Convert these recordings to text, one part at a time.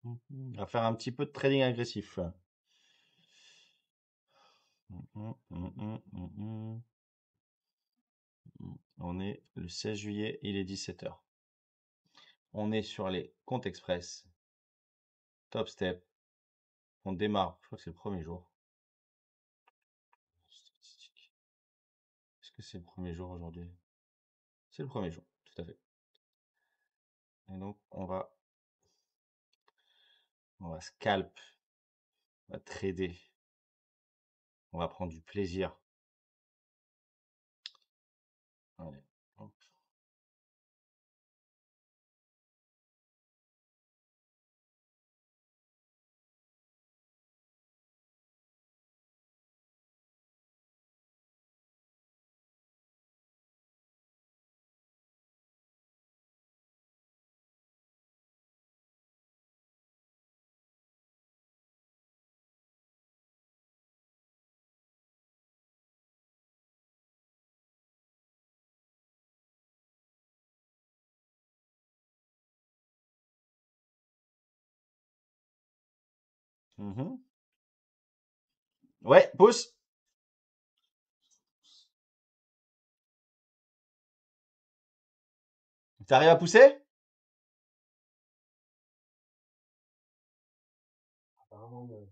On va faire un petit peu de trading agressif. On est le 16 juillet, il est 17 h. On est sur les comptes express. Top step. On démarre, je crois que c'est le premier jour. Est-ce que c'est le premier jour aujourd'hui? C'est le premier jour, tout à fait. Et donc, on va scalp, on va trader, on va prendre du plaisir. Allez, hop. Ouais, pousse. T'arrives à pousser? Apparemment, non.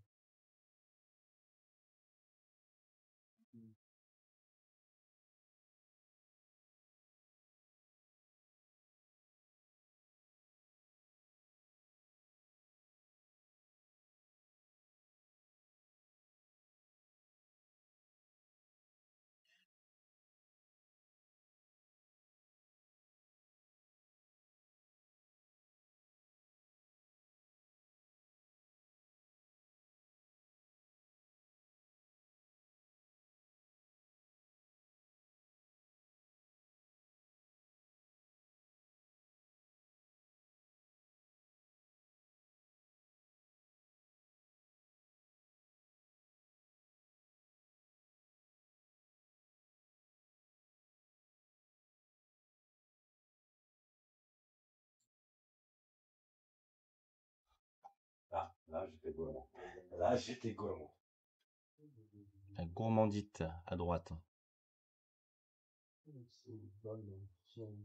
Là, j'étais gourmand. Là, j'étais gourmand. La gourmandite à droite. C'est une bonne option.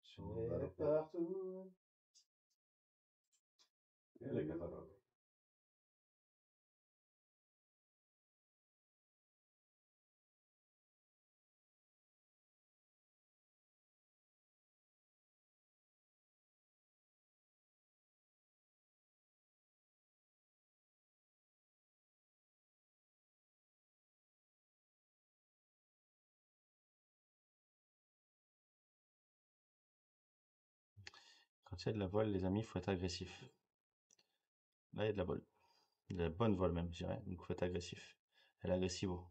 Je On est partout. Et les catalogues. Quand il y a de la voile, les amis, il faut être agressif. Là, il y a de la voile. De la bonne voile même, je dirais. Donc, il faut être agressif. Elle est agressivo.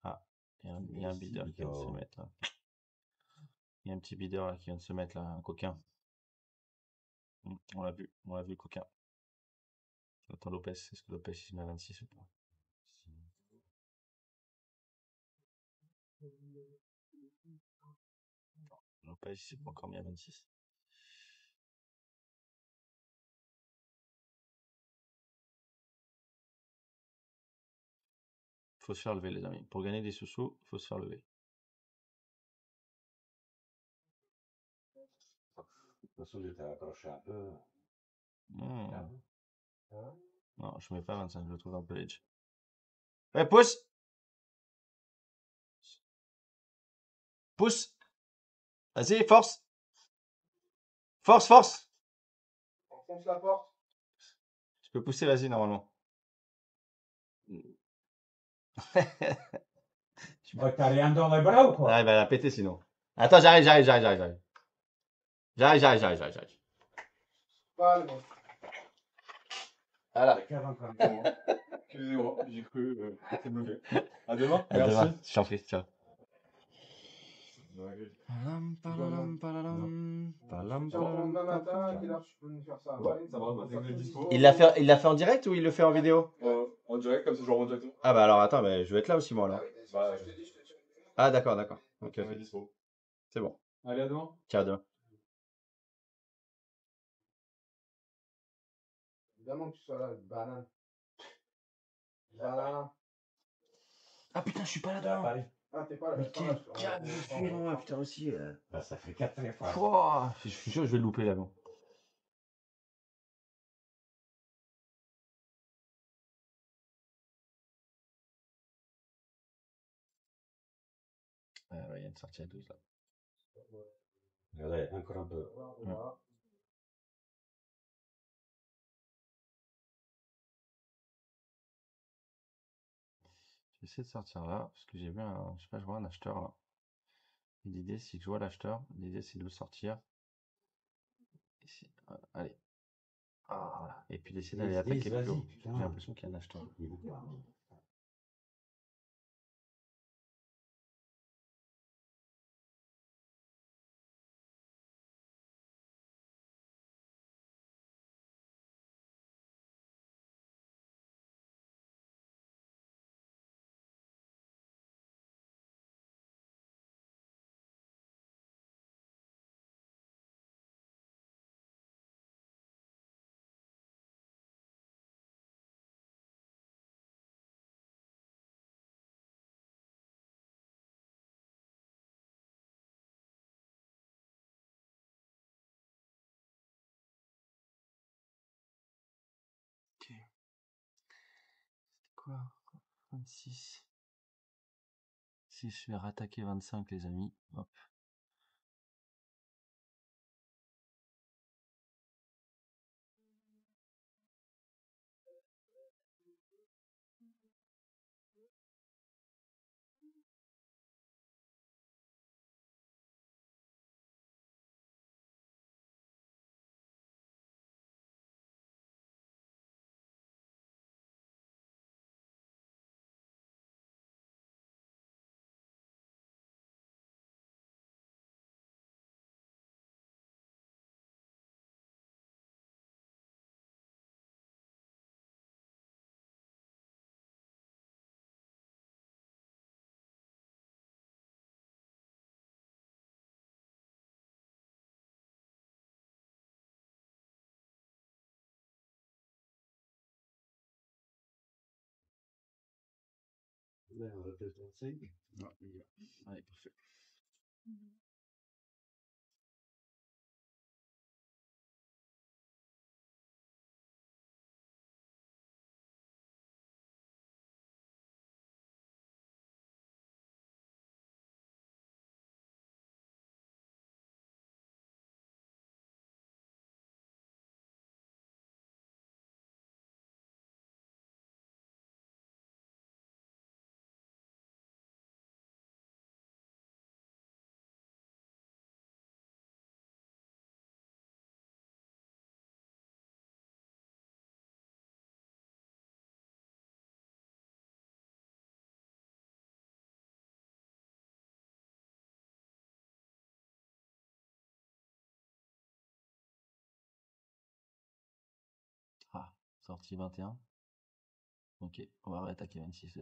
Ah, il y a un bidder qui vient de se mettre là. Il y a un petit bidder là qui vient de se mettre là, un coquin. On l'a vu, le coquin. Attends, Lopez, est-ce que Lopez il se met à 26 ou pas? Lopez il s'est pas encore mis à 26. Faut se faire lever, les amis. Pour gagner des sous-sous, faut se faire lever. De toute façon, j'étais accroché un peu. Hmm. Hein? Non, je mets pas 25, je le trouve un peu edge. Ouais, pousse! Pousse! Vas-y, force! Force, force! Enfonce la porte. Je peux pousser, vas-y, normalement. Bah, t'as rien dans les bras ou quoi? Ah, il va la péter sinon. Attends, j'arrive. J'arrive. Pas le mec. Voilà. Excusez-moi, j'ai cru c'est bloqué. À demain, À merci. demain. Je t'en prie, ciao. Tiens, au courant demain matin, à quelle heure tu peux nous faire ça? Ouais, ça va, bah, dès que j'ai dispo. Il l'a fait en direct ou il le fait en vidéo? En direct, comme ça, je rentre directement. Ah bah alors attends, mais je vais être là aussi moi Ah alors. oui, c'est pour ça que je te dis, je te tiens. Ah d'accord. Ok, On est dispo. c'est bon. Allez, à demain. Ciao, à demain. Évidemment que tu sois là, banane. Banane. Ah putain, je suis pas Ah, là-dedans. Paris. Ah, t'es pas là. Mais c'est pas grave, quel câble je suis, moi, putain, aussi. Bah, ça fait 4 fois. Pouah, je suis sûr que je vais le louper là-bas. Ouais, il y a une sortie à 12 là. Allez, encore un peu. Voilà. J'essaie de sortir là, parce que j'ai vu un, je sais pas, je vois un acheteur là. Et l'idée, c'est que je vois l'acheteur, l'idée, c'est de le sortir. Allez. Ah, voilà. Et puis d'essayer d'aller Vas-y, attaquer plus haut. vas-y, putain. J'ai l'impression qu'il y a un acheteur. Il veut pas. Ok. C'était quoi? 26. Si je vais rattaquer 25, les amis. Hop. Ouais, on va peut-être lancer. Ouais, il y va. Allez, parfait. Ah, sortie 21. Ok, on va réattaquer 26.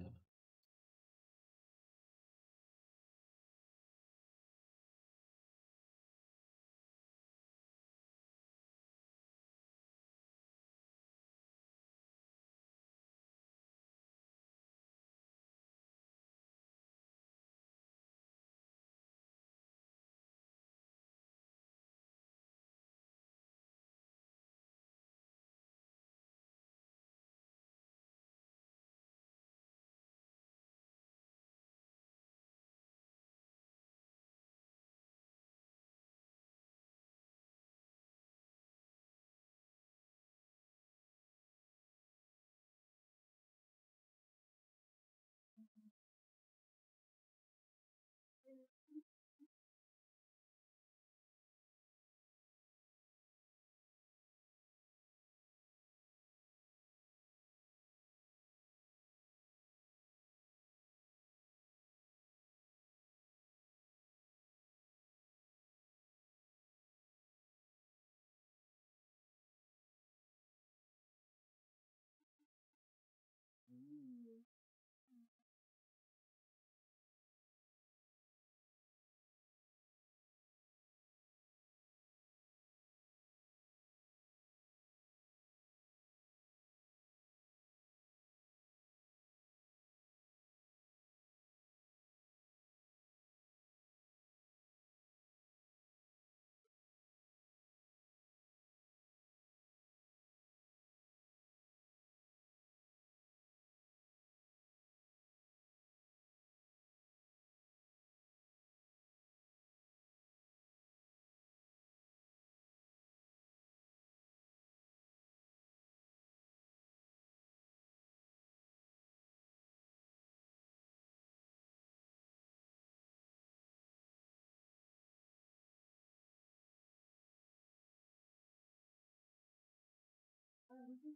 Je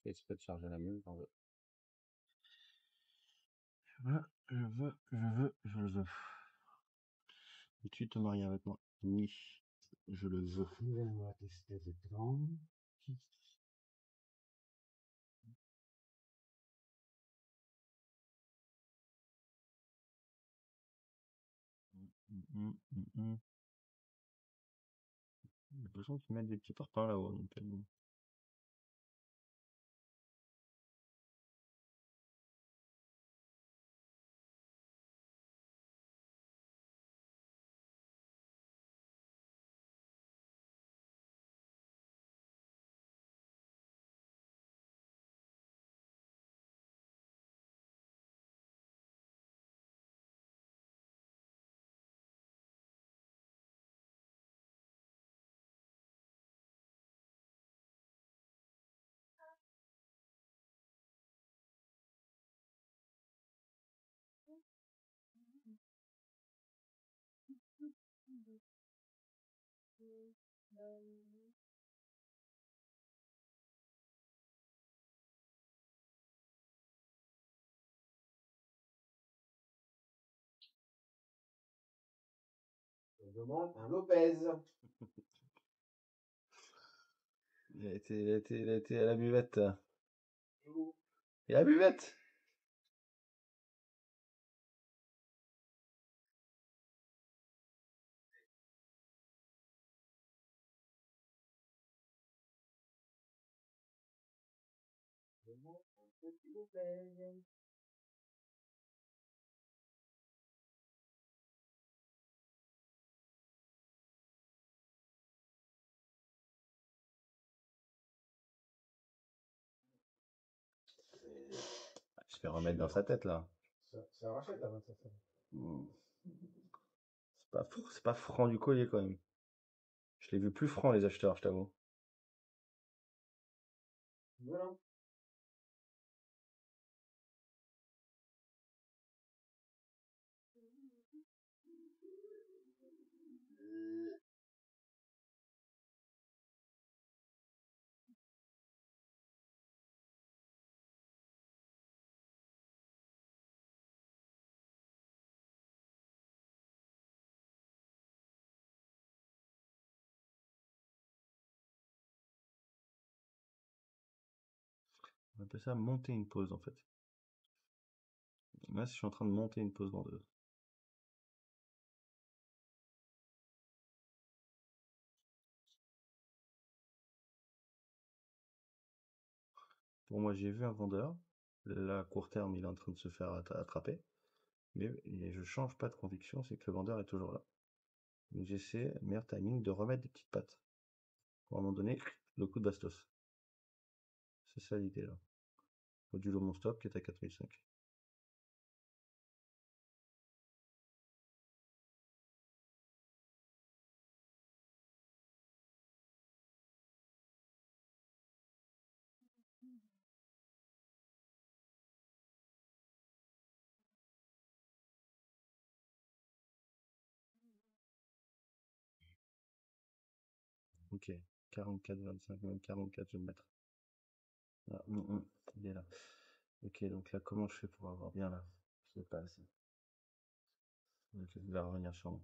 fais exprès de charger la mule, j'en veux. Je le veux. Veux-tu te marier avec moi? Oui, je le veux. On va tester l'écran. J'ai l'impression qu'ils mettent des petits parpaings là-haut. Donc, Je demande un Lopez. il a été à la buvette. Et à la buvette! Je demande un petit Lopez. Je se fait remettre dans sa tête là. Ça rachète avant ça. C'est pas franc du collier quand même. Je l'ai vu plus franc les acheteurs, je t'avoue. Voilà. On appelle ça monter une pause en fait. Là, je suis en train de monter une pause vendeuse. Pour moi, j'ai vu un vendeur. Là, à court terme, il est en train de se faire attraper. Mais je change pas de conviction, c'est que le vendeur est toujours là. Donc j'essaie, meilleur timing, de remettre des petites pattes. Pour à un moment donné, le coup de bastos. C'est ça l'idée là. Modulo mon stop qui est à 4005. Ok, 44,25, même 44, je vais le mettre. Ah, il est là. Ok, donc là, comment je fais pour avoir bien là? Je sais pas assez. Ok, il va revenir sur moi.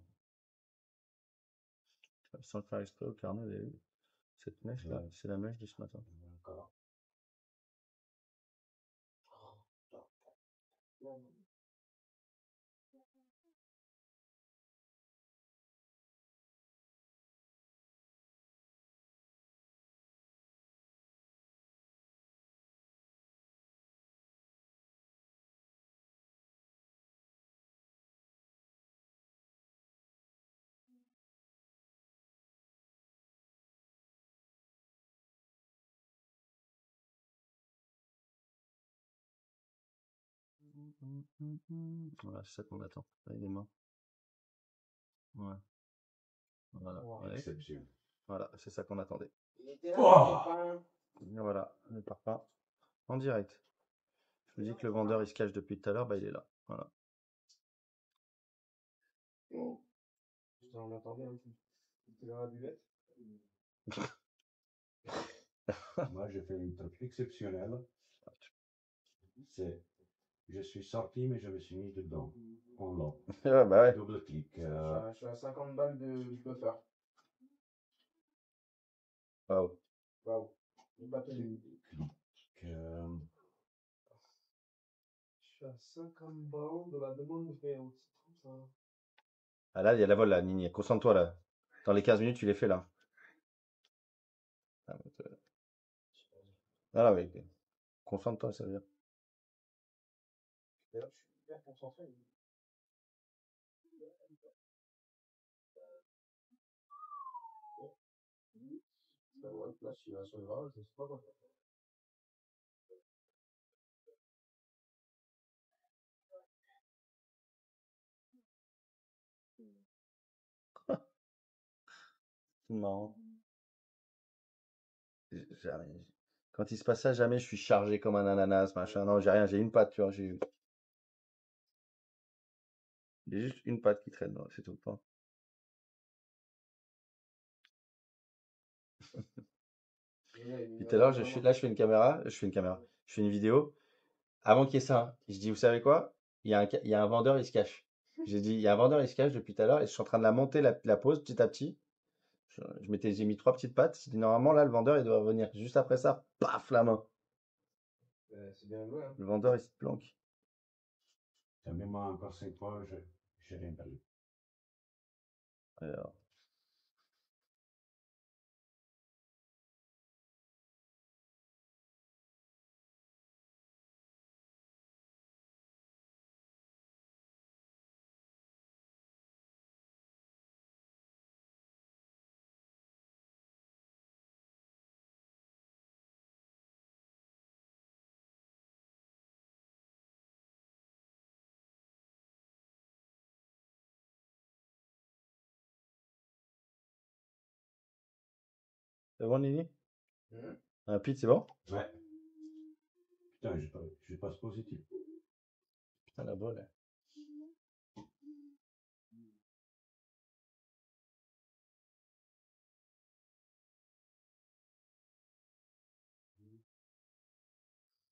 Sans le faire exprès au carnet, vous avez vu? Cette mèche là, c'est la mèche de ce matin. Encore. Voilà, c'est ça qu'on attend. Là, il est mort. Ouais. Voilà. Ouais. Exception. Voilà, c'est ça qu'on attendait. Il était là, Oh. le parpaing. Et voilà, le parpaing en direct. Je vous dis que le vendeur il se cache depuis tout à l'heure, bah il est là. Voilà. Putain, on l'attendait un peu. Il était dans la buvette. Moi, j'ai fait un truc exceptionnel. C'est, je suis sorti, mais je me suis mis dedans, en long. Ouais, bah ouais. Double clic. Je suis à 50 balles du buffer. Waouh. Waouh. J'ai pas tenu. euh, Je suis à 50 balles de la demande de payout. C'est trop ça. Ah là, il y a la vol là, Nini. Concentre-toi là. Dans les 15 minutes, tu les fais là. Ah, non, mais concentre-toi, ça veut dire. D'ailleurs, je suis hyper concentré. Ça va être là, je suis à ce grave, je sais pas quoi faire. C'est marrant. Quand il se passe ça, jamais je suis chargé comme un ananas, machin. Non, j'ai rien, j'ai une patte, tu vois. J'ai juste une patte qui traîne, c'est tout le temps. Puis tout à l'heure, là, je fais une caméra, je fais une vidéo. Avant qu'il y ait ça, hein, je dis, vous savez quoi? Il y a un vendeur, il se cache. J'ai dit, il y a un vendeur, il se cache depuis tout à l'heure, et je suis en train de la monter, la pause, petit à petit. J'ai mis 3 petites pattes. J'ai dit, normalement, là, le vendeur, il doit revenir. Juste après ça, paf, la main. C'est bien joué, hein. Le vendeur, il se planque. Mets-moi encore 5 fois, j'ai rien perdu. Alors, c'est bon, Nini? Un pit, c'est bon? Ouais. Putain, je passe positif. Putain, la balle. Hein.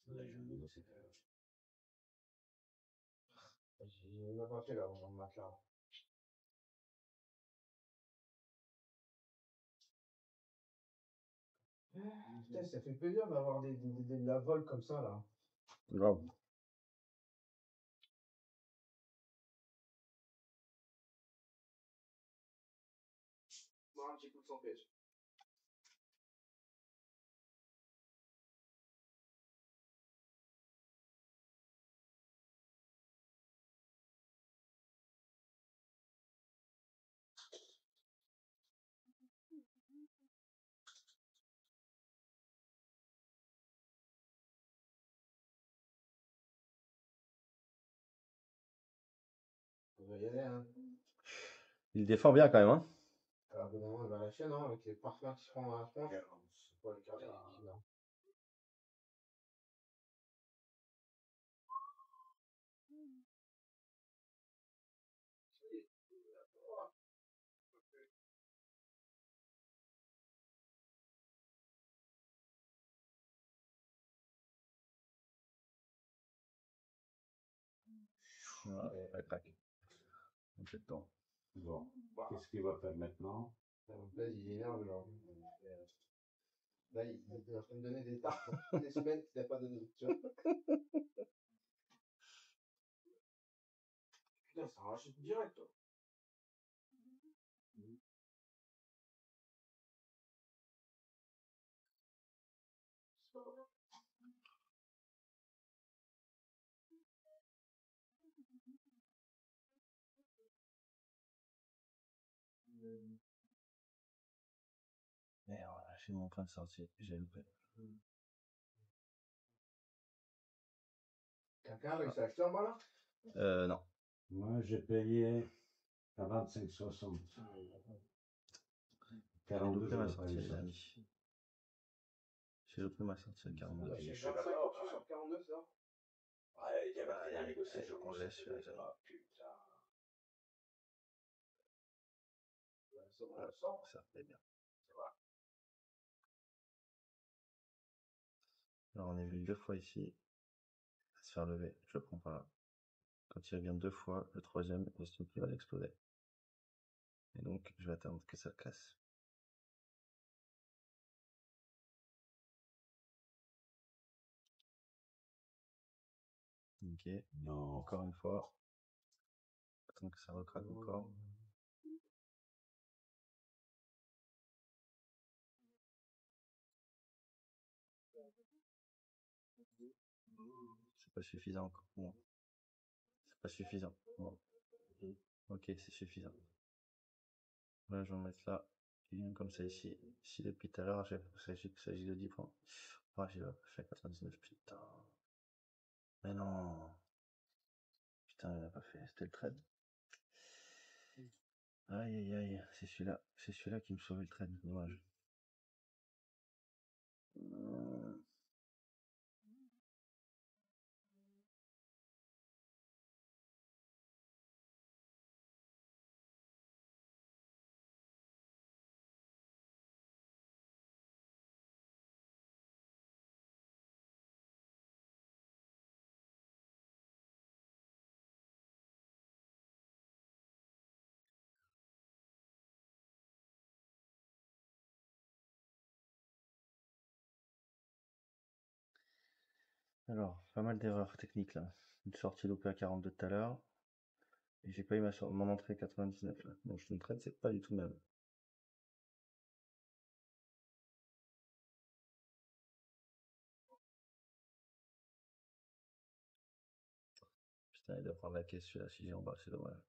Là, j'ai un nouveau secteur. J'ai même pas fait là, on m'a là. Putain, ça fait plaisir d'avoir de la vol comme ça là. Grave. Bon, un petit coup de sans pêche. On va y aller, hein. Il défend bien quand même, hein? Alors, au bout d'un moment, il va lâcher, non? Avec les parfums qui se font à la tronche. Faut le garder ici, là. Ouais, elle craque. Un peu de temps. Bon, qu'est-ce qu'il va faire maintenant? Là, il énerve aujourd'hui. Là, il est en train de donner des tartes pour toutes les semaines qu'il n'a pas donné. Tu vois? Putain, ça rachète direct, toi. Merde, j'ai mon train de sortir. J'ai loupé. Quelqu'un a réussi à acheter en bas là? Non. Moi, j'ai payé à 25,60. J'ai 42, loupé ma j'aurais pas sortie, eu les ça. amis. J'ai loupé ma sortie à 42. Ouais, c'est 25 au-dessus sur 49, ça. Ouais, il y avait rien à négocier. Ouais, on laisse celui-là, j'avoue. Ah, putain. Ça va, on le sort. Ça fait bien. Alors on est venu 2 fois ici à se faire lever. Je le prends pas là. Quand il revient 2 fois, le troisième, j'estime qu'il va l'exploser. Et donc, je vais attendre que ça casse. Ok. Non. Encore une fois. Attends que ça recraque encore. C'est pas suffisant encore. Bon. C'est pas suffisant. Bon. Ok, c'est suffisant. Là, je vais en mettre là. Et comme ça ici. Ici, depuis tout à l'heure, il s'agit de 10 points. Ah, j'ai fait 99. Putain. Mais non. Putain, il n'a pas fait. C'était le trade. Aïe, aïe, aïe. C'est celui-là. C'est celui-là qui me sauvait le trade. Dommage. Alors, pas mal d'erreurs techniques là. Une sortie loupée à 42 tout à l'heure. Et j'ai pas eu mon entrée à 99 là. Donc je me traite, c'est pas du tout le même. Putain, il doit prendre la caisse celui-là si j'ai en bas, c'est dommage.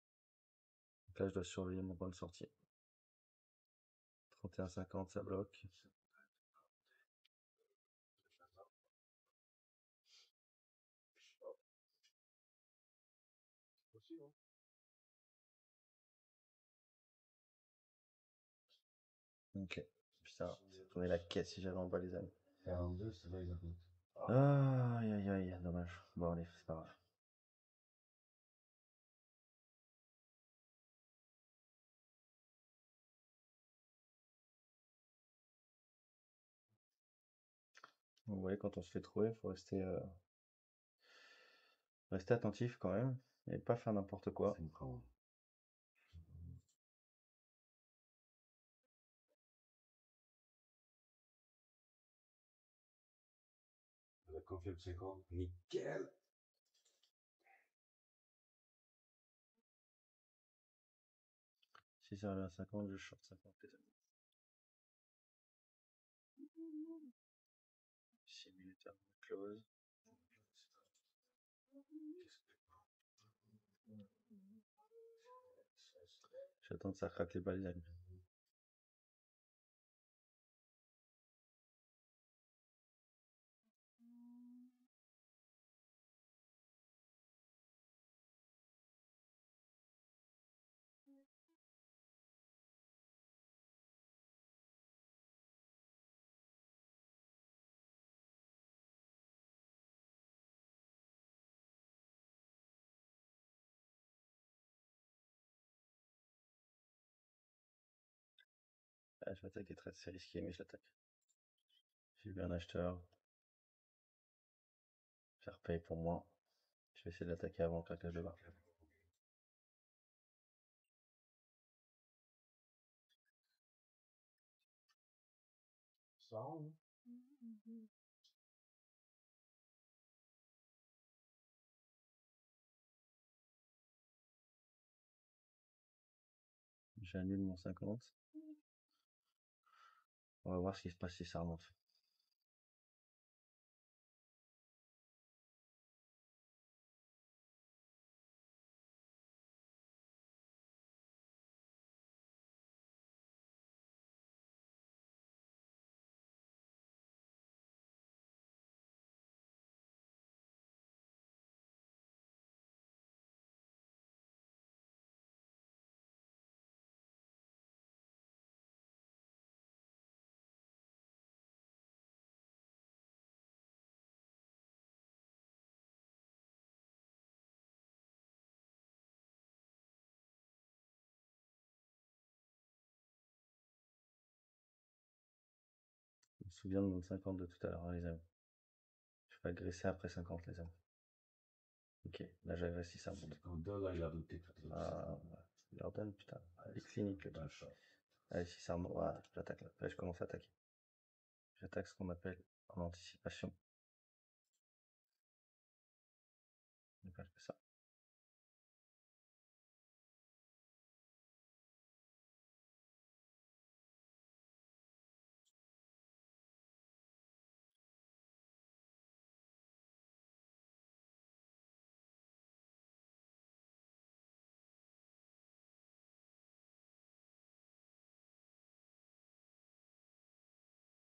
Donc là, je dois surveiller mon point de sortie. 31,50, ça bloque. Ok. Putain, c'est tourné la caisse si j'avais en bas les amis. 42, c'est vrai, il a compté. Aïe, aïe, aïe, dommage. Bon, allez, c'est pas grave. Vous voyez, quand on se fait trouver, il faut rester attentif quand même. Et pas faire n'importe quoi. C'est une prendre. La confirme 50. Nickel. Si ça arrive à 50, je short 50 les amis. 6 minutes avant la close. J'attends que ça craque les balles les amis. Ah, je vais attaquer très, c'est risqué, mais je l'attaque. J'ai vu un acheteur. Faire paye pour moi. Je vais essayer de l'attaquer avant le craquage de bas. Ça, hein. J'annule mon 50. On va voir ce qui se passe si ça remonte. Je me souviens de mon 50 de tout à l'heure, les amis. vais agresser après 50, les amis. Ok, là j'agresse si ça monte. Là, il a douté. Ah, je leur donne, putain. Les cliniques, le truc. Allez, si ça remonte, voilà, j'attaque là. Là, je commence à attaquer. J'attaque ce qu'on appelle en anticipation. Donc, je fais ça.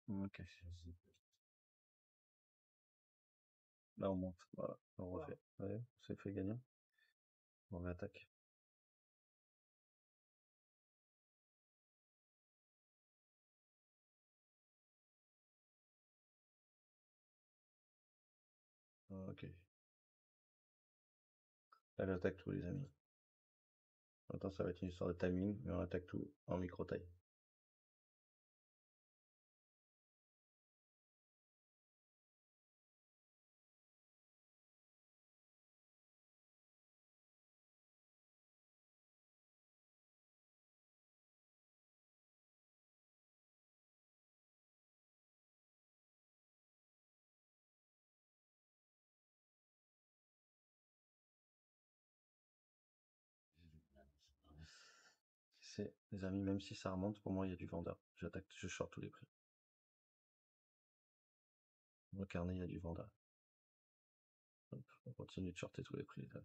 Ok. Là, on monte. Voilà, on refait. Ouais, on s'est fait gagner. On réattaque. Ok. Là, j'attaque tout, les amis. Maintenant, ça va être une histoire de timing, mais on attaque tout en micro-taille. C'est, les amis, même si ça remonte, pour moi, il y a du vendeur. J'attaque, je short tous les prix. Dans le carnet, il y a du vendeur. Hop, on continue de shorter tous les prix. Là.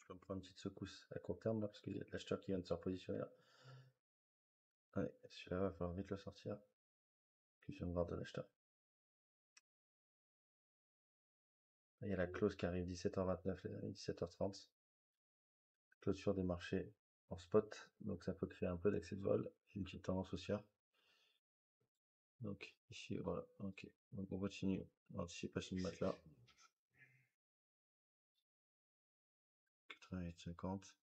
Je peux me prendre une petite secousse à court terme, là, parce qu'il y a de l'acheteur qui vient de se repositionner, là. Ouais, celui-là, va falloir vite le sortir. Puis je viens de voir de l'acheteur. Il y a la close qui arrive 17h29, les amis, 17h30. Clôture des marchés en spot, donc ça peut créer un peu d'excès de vol. J'ai une petite tendance haussière. Donc ici, voilà, ok. Donc on continue. Anticipation de matelas. 88,50.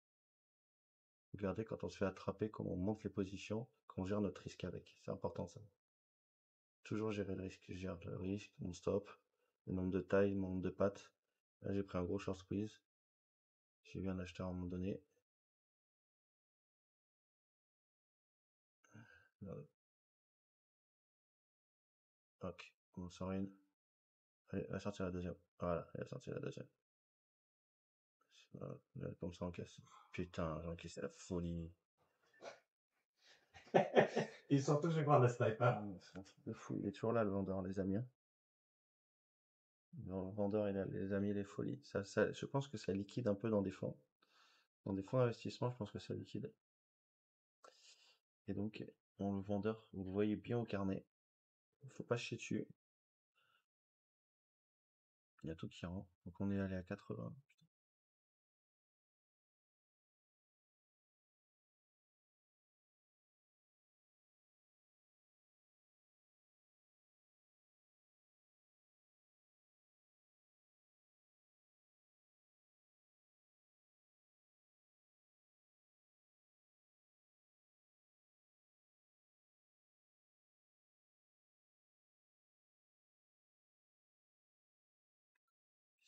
Regardez quand on se fait attraper, comment on monte les positions, qu'on gère notre risque avec. C'est important ça. Toujours gérer le risque. Je gère le risque, mon stop, le nombre de tailles, mon nombre de pattes. Là j'ai pris un gros short squeeze. J'ai vu un acheteur à un moment donné. Ok, on sort une. Allez, elle va sortir la deuxième. Voilà, elle va sortir la deuxième. Là, comme ça, on casse. Putain, j'ai encaissé la folie. Ils sont toujours grands le sniper. C'est un truc de fou. Il est toujours là, le vendeur, les amis. Hein. Le vendeur, il a les amis, les folies. Ça, je pense que ça liquide un peu dans des fonds. Dans des fonds d'investissement, je pense que ça liquide. Et donc, le vendeur, vous le voyez bien au carnet. Il faut pas chier dessus. Il y a tout qui rentre. Donc, on est allé à 80.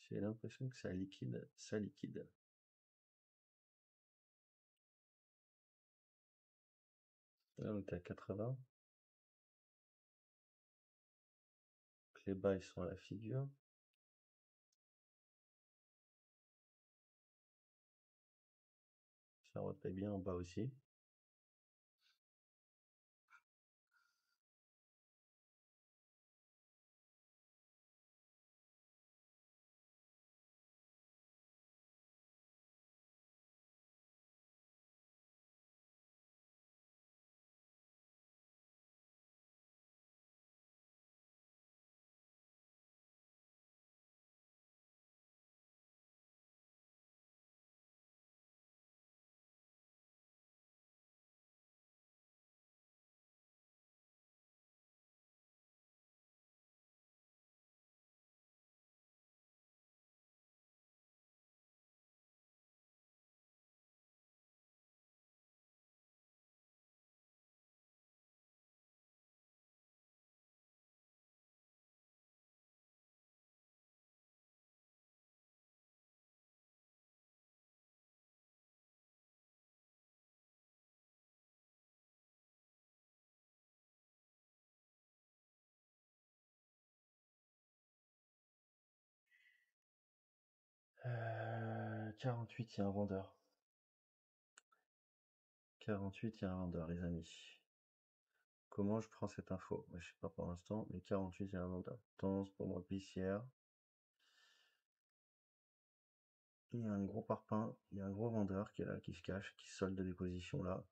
J'ai l'impression que ça liquide. Ça liquide. Là, on était à 80. Les bas, ils sont à la figure. Ça repaye bien en bas aussi. 48, il y a un vendeur. 48, il y a un vendeur, les amis. Comment je prends cette info? Je sais pas pour l'instant, mais 48, il y a un vendeur. Tendance pour moi baissière. Il y a un gros parpaing, il y a un gros vendeur qui est là, qui se cache, qui solde des positions là,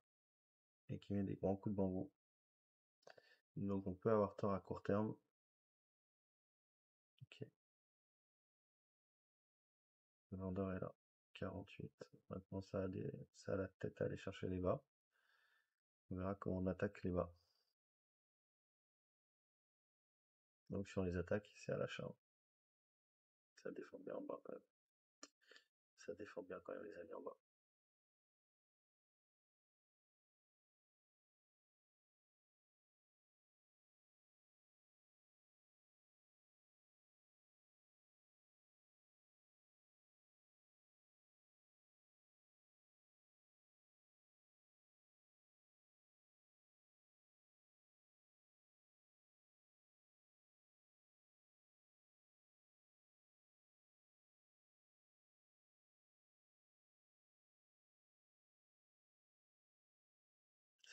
et qui met des grands coups de bambou. Donc on peut avoir tort à court terme. Ok. Le vendeur est là. 48. Maintenant ça a la tête à aller chercher les bas. On verra comment on attaque les bas. Donc sur les attaques, c'est à l'achat. Ça défend bien en bas quand même. Ça défend bien quand même les amis en bas.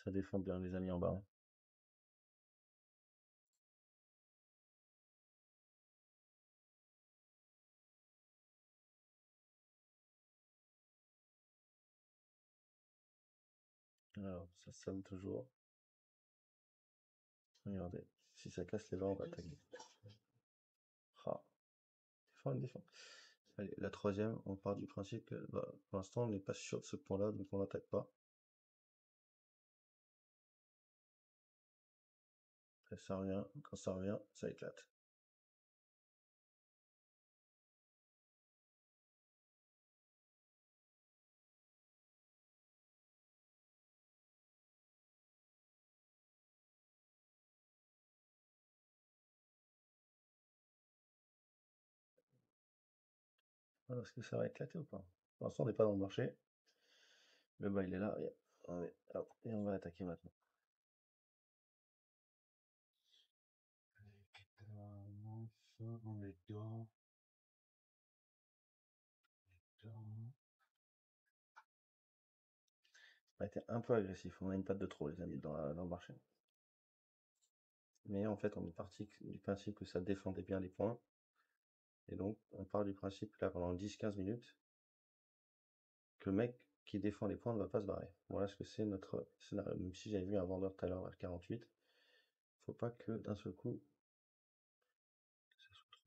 Ça défend bien les amis en bas. Alors, ça sonne toujours. Regardez, si ça casse les bas, on va attaquer. Ah. Défend, défend. Allez, la troisième, on part du principe que pour l'instant on n'est pas sûr de ce point-là, donc on n'attaque pas. Après ça revient, quand ça revient, ça éclate. Alors, est-ce que ça va éclater ou pas? Pour l'instant on n'est pas dans le marché. Le bas il est là, allez, hop, et on va attaquer maintenant. On est dedans. On a été un peu agressif, on a une patte de trop les amis dans le marché. Mais en fait on est parti du principe que ça défendait bien les points. Et donc on part du principe là pendant 10-15 minutes que le mec qui défend les points ne va pas se barrer. Voilà ce que c'est notre scénario. Même si j'avais vu un vendeur tout à l'heure vers 48, faut pas que d'un seul coup ça soit trop.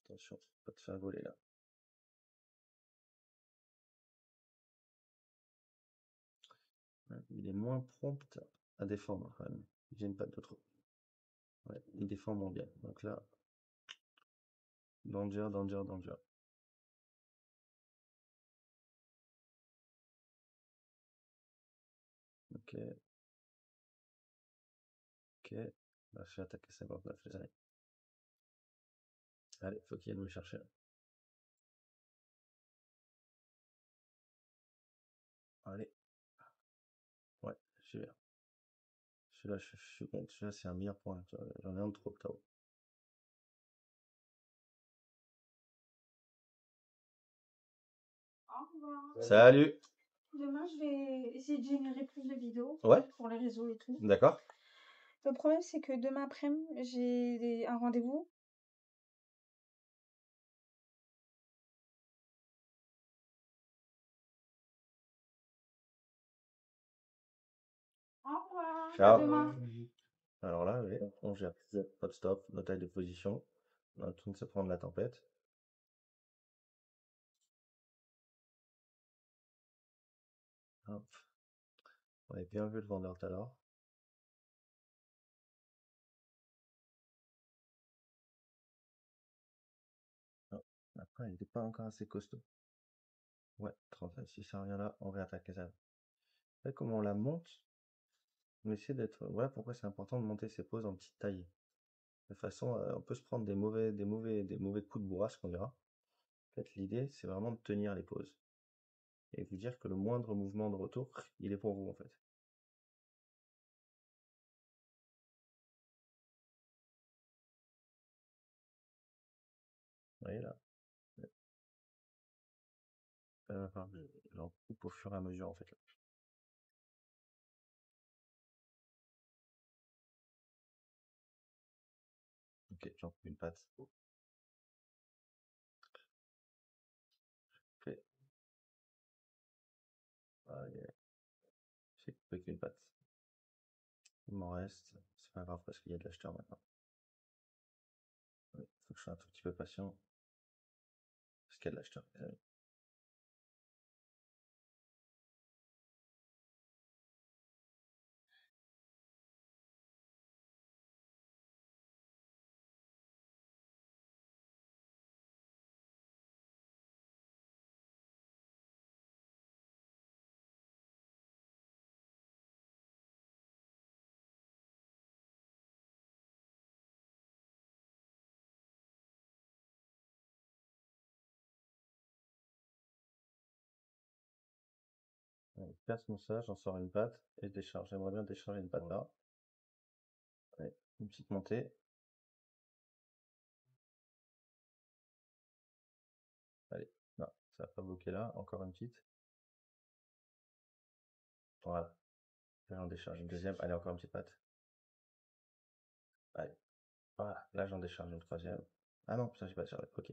Attention, pas te faire voler là. Ouais, il est moins prompt à défendre quand même. J'ai une patte de trop. Ouais, il défend moins bien. Donc là, danger, danger, danger. Ok. Ok. Là, je vais attaquer 59 les amis. Allez, faut qu'il vienne me chercher. Allez. Ouais, super. Celui-là, je suis content. Celui-là, c'est un meilleur point. J'en ai un de trop, Octavo. Au revoir. Salut. Demain, je vais essayer de générer plus de vidéos Ouais, pour les réseaux et tout. d'accord. Le problème, c'est que demain après-midi, j'ai un rendez-vous. Au revoir. À Ciao. demain. Alors là, oui, on gère notre stop, notre taille de position. On est en train de se prendre la tempête. Hop. On avait bien vu le vendeur tout à l'heure. Non, après, il n'était pas encore assez costaud. Ouais, 35. Si ça revient là, on réattaque les ailes. En fait, comment on la monte, on essaie d'être. Voilà pourquoi c'est important de monter ses poses en petite taille. De façon, on peut se prendre des mauvais coups de bourrasque, on dira. En fait, l'idée, c'est vraiment de tenir les poses. et vous dire que le moindre mouvement de retour, il est pour vous en fait. Vous voyez là, enfin, j'en coupe au fur et à mesure en fait. Là. Ok, j'en coupe une patte. Ok. J'ai coupé qu'une patte. Il m'en reste, c'est pas grave parce qu'il y a de l'acheteur maintenant. Ouais, faut que je sois un tout petit peu patient. Parce qu'il y a de l'acheteur, les amis. Ouais, je casse mon ça, j'en sors une patte et je décharge. J'aimerais bien décharger une patte là. Ouais, une petite montée. Allez, non, ça va pas bloquer là. Encore une petite. Voilà. Là, j'en décharge une deuxième. Allez, encore une petite patte. Allez. Voilà. Là, j'en décharge une troisième. Ah non, putain, j'ai pas déchargé. Ok.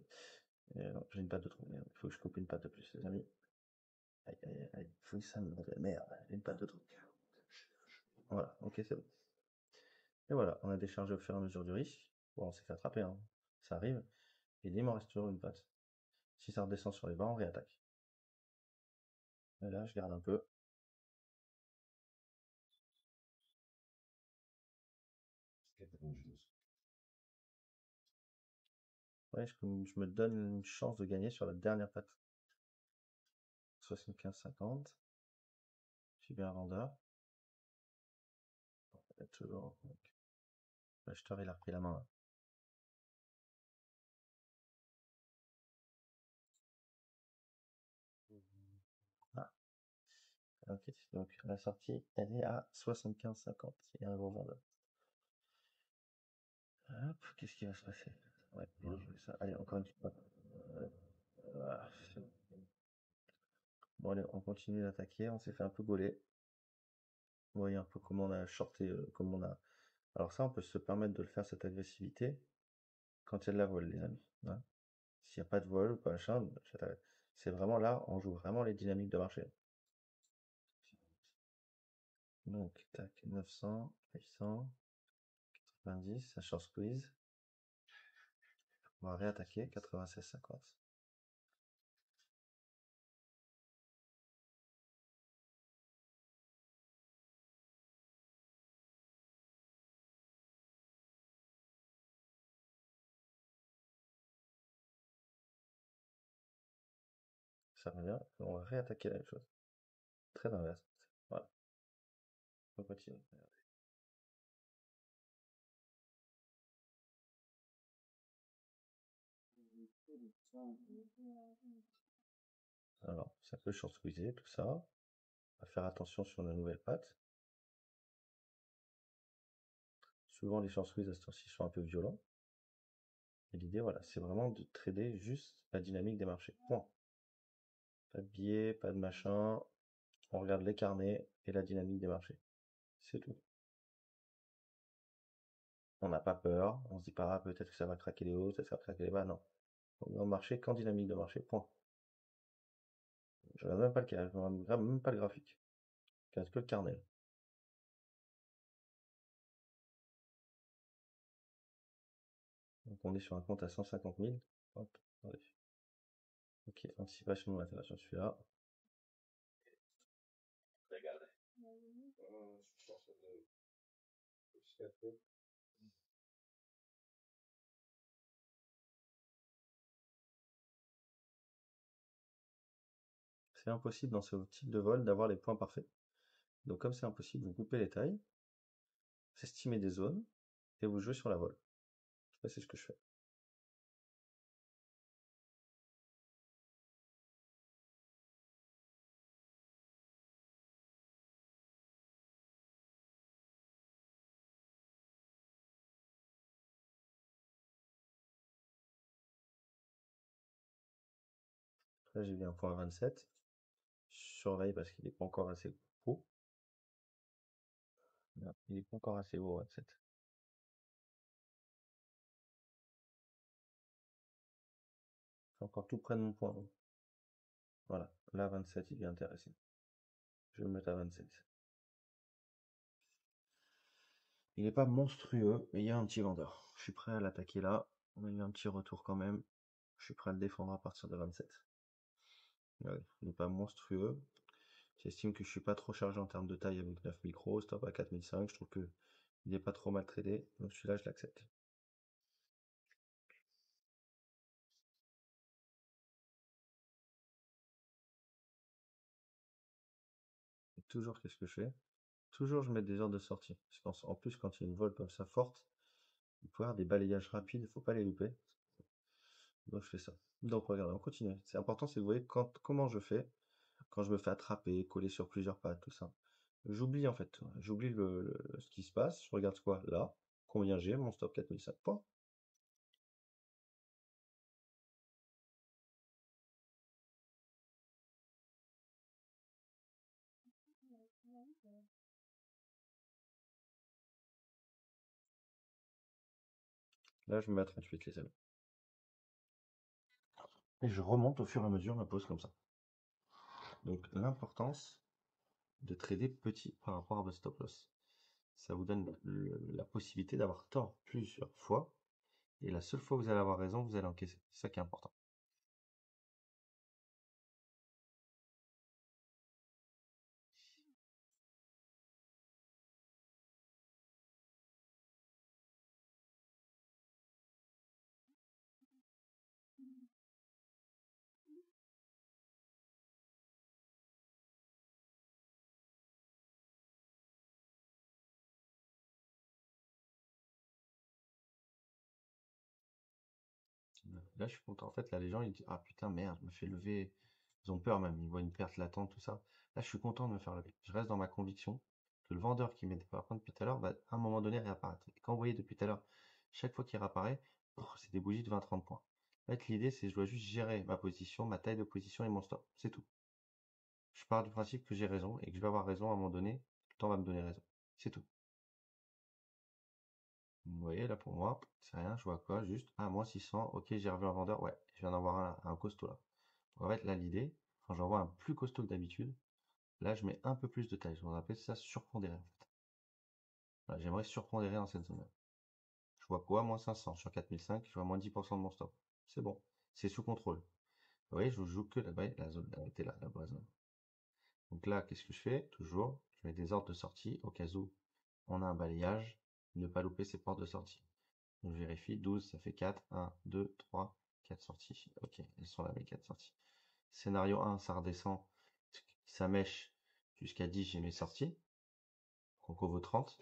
Non, j'ai une patte de trop. Merde. Il faut que je coupe une patte de plus, les amis. Aïe, aïe, aïe. Fouille ça, merde. J'ai une patte de trop. Voilà. Ok, c'est bon. Et voilà. On a déchargé au fur et à mesure du risque. Bon, on s'est fait attraper, hein. Ça arrive. Et il m'en reste toujours une patte. Si ça redescend sur les bas, on réattaque. Et là, je garde un peu. Ouais, je me donne une chance de gagner sur la dernière patte. 75-50. J'ai bien un vendeur. Toujours. L'acheteur, il a repris la main. Là. Ah. Ok, donc la sortie, elle est à 75-50. Il y a un gros vendeur. Hop, qu'est-ce qui va se passer? Ouais, bien joué ça. Allez, encore une fois. Ah, bon, allez, on continue d'attaquer. On s'est fait un peu gauler. Vous voyez un peu comment on a shorté, comment on a. Alors ça, on peut se permettre de le faire, cette agressivité, quand il y a de la vol, les amis. Hein. S'il n'y a pas de vol ou pas machin, c'est vraiment là, on joue vraiment les dynamiques de marché. Donc, tac, 900, 800, 90, ça short squeeze. On va réattaquer, 96,50. Ça revient, on va réattaquer la même chose. Très inverse. Voilà. On continue. Alors, ça peut short squeezer, tout ça. On va faire attention sur la nouvelle patte. Souvent, les short squeeze à ce temps-ci sont un peu violents. Et l'idée, voilà, c'est vraiment de trader juste la dynamique des marchés. Point. Pas de billets, pas de machin. On regarde les carnets et la dynamique des marchés. C'est tout. On n'a pas peur. On se dit pas, ah, peut-être que ça va craquer les hauts, peut-être que ça va craquer les bas. Non. On va marcher qu'en dynamique de marché. Point. Je regarde même pas même pas le graphique. Je regarde que le carnet. Donc on est sur un compte à 150 000. Hop, attendez. Ok, anticipation de l'intégration de celui-là. C'est impossible dans ce type de vol d'avoir les points parfaits. Donc comme c'est impossible, vous coupez les tailles, vous estimez des zones, et vous jouez sur la vol. C'est ce que je fais. Là, j'ai vu un point 27. Je surveille parce qu'il n'est pas encore assez haut. Non, il n'est pas encore assez haut, 27. C'est encore tout près de mon point haut. Voilà, là, 27, il est intéressant. Je vais le mettre à 27. Il n'est pas monstrueux, mais il y a un petit vendeur. Je suis prêt à l'attaquer là. On a eu un petit retour quand même. Je suis prêt à le défendre à partir de 27. Ouais, il n'est pas monstrueux. J'estime que je suis pas trop chargé en termes de taille avec 9 micros, stop à 4005. Je trouve que il n'est pas trop mal tradé. Donc celui-là, je l'accepte. Et toujours, qu'est-ce que je fais? Toujours, je mets des heures de sortie. Parce qu'en plus, quand il y a une vol comme ça forte, il peut y avoir des balayages rapides, il faut pas les louper. Donc je fais ça. Donc regardez, on continue. C'est important, c'est que vous voyez comment je fais quand je me fais attraper, coller sur plusieurs pattes, tout ça. J'oublie en fait, j'oublie ce qui se passe. Je regarde quoi là, combien j'ai, mon stop 4005 points. Là, je me mets à 38 les amis. Et je remonte au fur et à mesure ma pause comme ça. Donc l'importance de trader petit par rapport à votre stop loss. Ça vous donne la possibilité d'avoir tort plusieurs fois. Et la seule fois où vous allez avoir raison, vous allez encaisser. C'est ça qui est important. Là, je suis content. En fait, là, les gens, ils disent, ah putain, merde, je me fais lever. Ils ont peur même, ils voient une perte latente, tout ça. Là, je suis content de me faire lever. Je reste dans ma conviction que le vendeur qui m'était pas depuis tout à l'heure va à un moment donné réapparaître. Et quand vous voyez depuis tout à l'heure, chaque fois qu'il réapparaît, c'est des bougies de 20-30 points. En fait, l'idée, c'est que je dois juste gérer ma position, ma taille de position et mon stop. C'est tout. Je pars du principe que j'ai raison et que je vais avoir raison à un moment donné. Le temps va me donner raison. C'est tout. Vous voyez, là, pour moi, c'est rien. Je vois quoi? Juste, ah, moins 600. Ok, j'ai revu un vendeur. Ouais, je viens d'en avoir un costaud là. En fait, là, l'idée, quand j'en vois un plus costaud que d'habitude, là, je mets un peu plus de taille. On appelle ça surpondéré, en fait. Voilà, j'aimerais surpondérer dans cette zone-là. Je vois quoi? Moins 500. Je suis à 4005. Je vois moins 10% de mon stop. C'est bon. C'est sous contrôle. Vous voyez, je joue que la zone. Elle était là, la bonne zone. Donc là, qu'est-ce que je fais? Toujours, je mets des ordres de sortie au cas où on a un balayage. Ne pas louper ses portes de sortie. Donc je vérifie, 12, ça fait 4, 1, 2, 3, 4 sorties. Ok, elles sont là, mes 4 sorties. Scénario 1, ça redescend, ça mèche jusqu'à 10, j'ai mes sorties. Donc on vaut 30,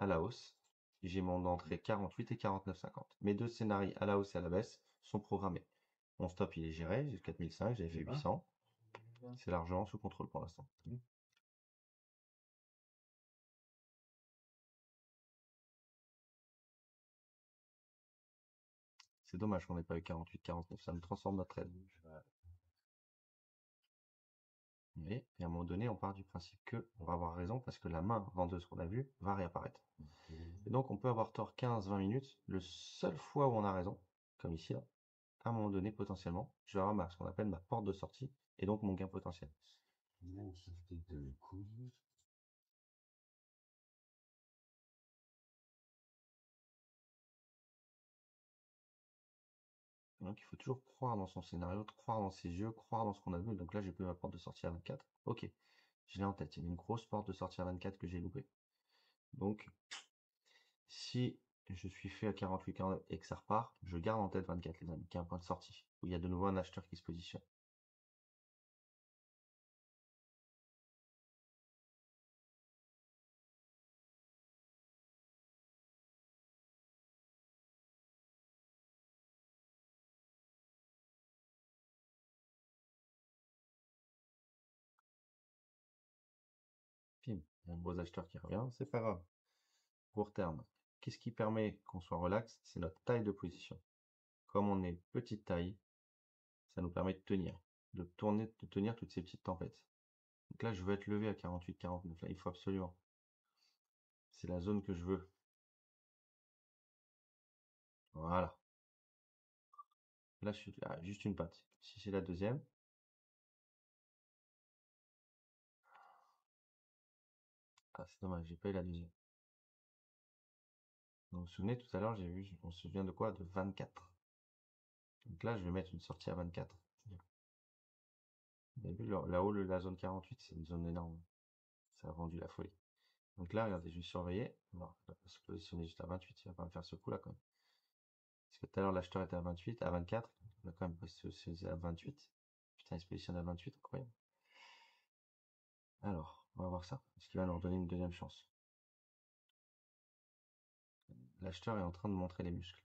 à la hausse. J'ai mon entrée 48 et 49,50. Mes deux scénarios à la hausse et à la baisse sont programmés. Mon stop, il est géré, j'ai 4005, j'avais fait 800. C'est largement sous contrôle pour l'instant. C'est dommage qu'on n'ait pas eu 48, 49, ça me transforme notre trade. Et à un moment donné, on part du principe que on va avoir raison parce que la main vendeuse qu'on a vue va réapparaître. Et donc, on peut avoir tort 15-20 minutes. Le seul fois où on a raison, comme ici, là, à un moment donné, potentiellement, je vais avoir ce qu'on appelle ma porte de sortie et donc mon gain potentiel. Donc, il faut toujours croire dans son scénario, croire dans ses yeux, croire dans ce qu'on a vu. Donc là, j'ai plus ma porte de sortie à 24. Ok, je l'ai en tête. Il y a une grosse porte de sortie à 24 que j'ai loupée. Donc, si je suis fait à 48 et que ça repart, je garde en tête 24 les amis, qui est un point de sortie, où il y a de nouveau un acheteur qui se positionne. Pim, il y a un gros acheteur qui revient, c'est pas grave. Court terme, qu'est-ce qui permet qu'on soit relax? C'est notre taille de position. Comme on est petite taille, ça nous permet de tenir. de tourner, de tenir toutes ces petites tempêtes. Donc là, je veux être levé à 48-49. Là, il faut absolument. C'est la zone que je veux. Voilà. Là, je suis juste une patte. Si c'est la deuxième. Ah, c'est dommage, j'ai pas eu la deuxième. Donc, vous vous souvenez, tout à l'heure, j'ai vu, on se souvient de quoi? De 24. Donc là, je vais mettre une sortie à 24. Vous avez vu, là-haut, la zone 48, c'est une zone énorme. Ça a rendu la folie. Donc là, regardez, je vais surveiller. Non, il va pas se positionner juste à 28, il va pas me faire ce coup-là quand même. Parce que tout à l'heure, l'acheteur était à 28, à 24. Il va quand même pas se positionner à 28. Putain, il se positionne à 28, incroyable. Alors, on va voir ça. Est-ce qu'il va nous redonner une deuxième chance? L'acheteur est en train de montrer les muscles.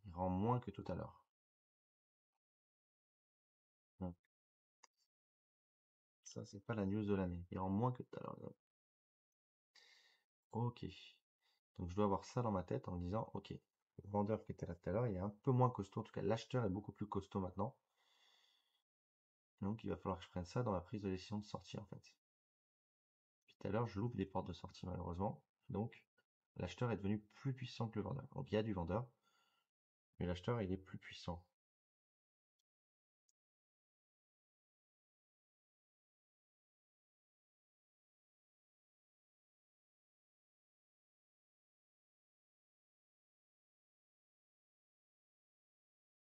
Il rend moins que tout à l'heure. Donc, ça, c'est pas la news de l'année. Il rend moins que tout à l'heure. Ok. Donc, je dois avoir ça dans ma tête en me disant, ok, le vendeur qui était là tout à l'heure, il est un peu moins costaud. En tout cas, l'acheteur est beaucoup plus costaud maintenant. Donc, il va falloir que je prenne ça dans la prise de décision de sortie, en fait. Puis tout à l'heure, je loupe des portes de sortie, malheureusement. Donc, l'acheteur est devenu plus puissant que le vendeur. Donc, il y a du vendeur, mais l'acheteur, il est plus puissant.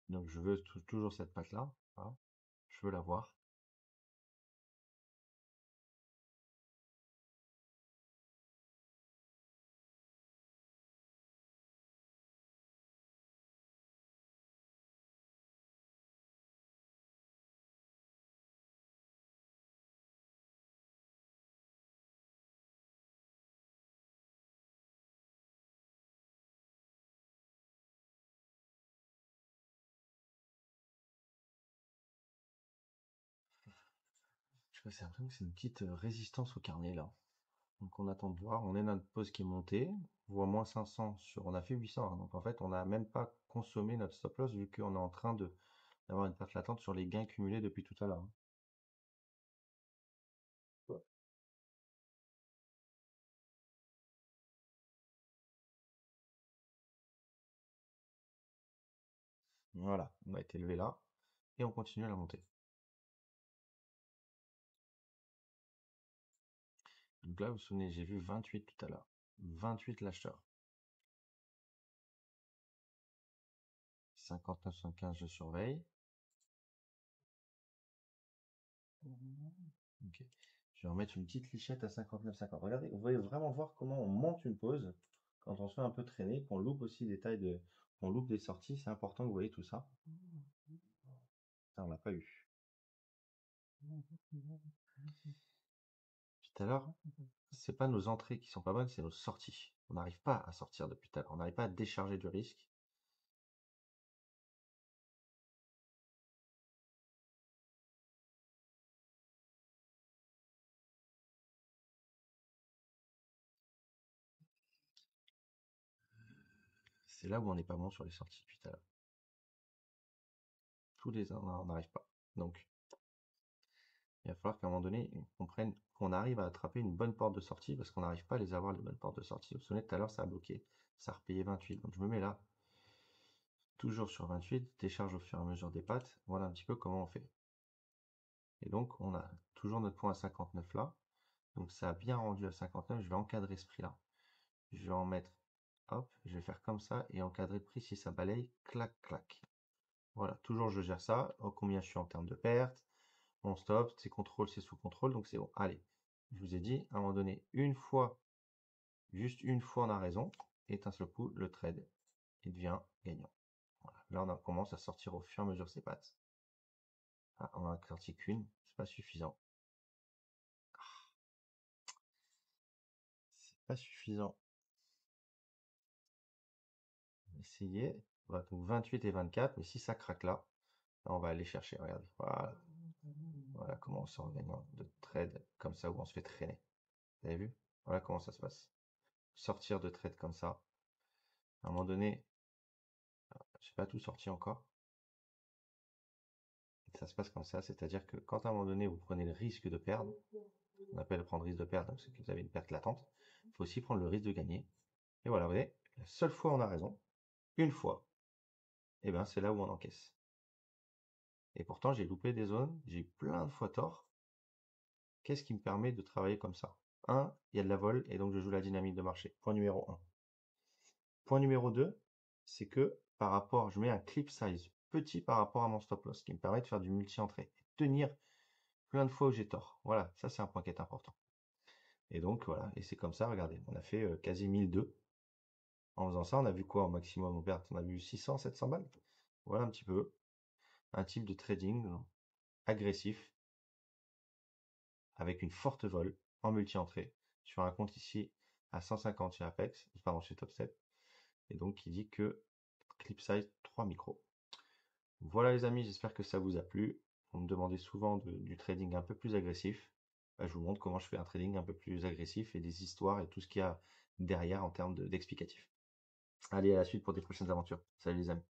Donc, je veux toujours cette patte-là. Voilà. Je veux l'avoir. J'ai l'impression que c'est une petite résistance au carnet là. Donc on attend de voir. On est dans notre pause qui est montée. On voit moins 500 sur. On a fait 800. Hein. Donc en fait, on n'a même pas consommé notre stop loss vu qu'on est en train d'avoir une perte latente sur les gains cumulés depuis tout à l'heure. Hein. Voilà, on a été levé là et on continue à la montée. Donc là, vous vous souvenez, j'ai vu 28 tout à l'heure. 28 l'acheteur. 59,75 je surveille. Ok. Je vais remettre une petite lichette à 59,50. Regardez, vous voyez vraiment voir comment on monte une pause quand on se fait un peu traîner, qu'on loupe aussi des tailles de, qu'on loupe des sorties. C'est important que vous voyez tout ça. Ça, on l'a pas eu. Tout à l'heure, c'est pas nos entrées qui sont pas bonnes, c'est nos sorties. On n'arrive pas à sortir depuis tout à l'heure. On n'arrive pas à décharger du risque. C'est là où on n'est pas bon sur les sorties depuis tout à l'heure. Tous les ans, on n'arrive pas. Donc, il va falloir qu'à un moment donné, on comprenne qu'on arrive à attraper une bonne porte de sortie parce qu'on n'arrive pas à les avoir, les bonnes portes de sortie. Vous vous souvenez, tout à l'heure, ça a bloqué. Ça a repayé 28. Donc, je me mets là, toujours sur 28, décharge au fur et à mesure des pattes. Voilà un petit peu comment on fait. Et donc, on a toujours notre point à 59 là. Donc, ça a bien rendu à 59. Je vais encadrer ce prix-là. Je vais en mettre, hop, je vais faire comme ça et encadrer le prix si ça balaye, clac, clac. Voilà, toujours je gère ça. Oh, combien je suis en termes de perte. Mon stop, c'est contrôle, c'est sous contrôle, donc c'est bon. Allez, je vous ai dit, à un moment donné, une fois, juste une fois, on a raison. Et d'un seul coup, le trade, il devient gagnant. Voilà. Là, on commence à sortir au fur et à mesure ses pattes. Ah, on a sorti qu'une, c'est pas suffisant. C'est pas suffisant. Essayez. Voilà, donc 28 et 24, mais si ça craque là, on va aller chercher. Regardez, voilà. Voilà comment on sort gagnant de trade comme ça où on se fait traîner. Vous avez vu? Voilà comment ça se passe. Sortir de trade comme ça. À un moment donné, j'ai pas tout sorti encore. Ça se passe comme ça, c'est-à-dire que quand à un moment donné vous prenez le risque de perdre, on appelle prendre risque de perdre, c'est que vous avez une perte latente, il faut aussi prendre le risque de gagner. Et voilà, vous voyez, la seule fois où on a raison, une fois, et ben c'est là où on encaisse. Et pourtant j'ai loupé des zones, j'ai eu plein de fois tort. Qu'est-ce qui me permet de travailler comme ça? 1, il y a de la vol et donc je joue la dynamique de marché. Point numéro 1. Point numéro 2, c'est que par rapport, je mets un clip size petit par rapport à mon stop loss, qui me permet de faire du multi-entrée, tenir plein de fois où j'ai tort. Voilà, ça c'est un point qui est important. Et donc voilà, et c'est comme ça, regardez, on a fait quasi 1002. En faisant ça, on a vu quoi au maximum en perte? On a vu 600, 700 balles. Voilà un petit peu un type de trading agressif avec une forte vol en multi-entrée sur un compte ici à 150 chez Apex, pardon, chez Top7, et donc qui dit que clip size 3 micros. Voilà les amis, j'espère que ça vous a plu. Vous me demandez souvent du trading un peu plus agressif. Je vous montre comment je fais un trading un peu plus agressif et des histoires et tout ce qu'il y a derrière en termes d'explicatif. Allez, à la suite pour des prochaines aventures. Salut les amis.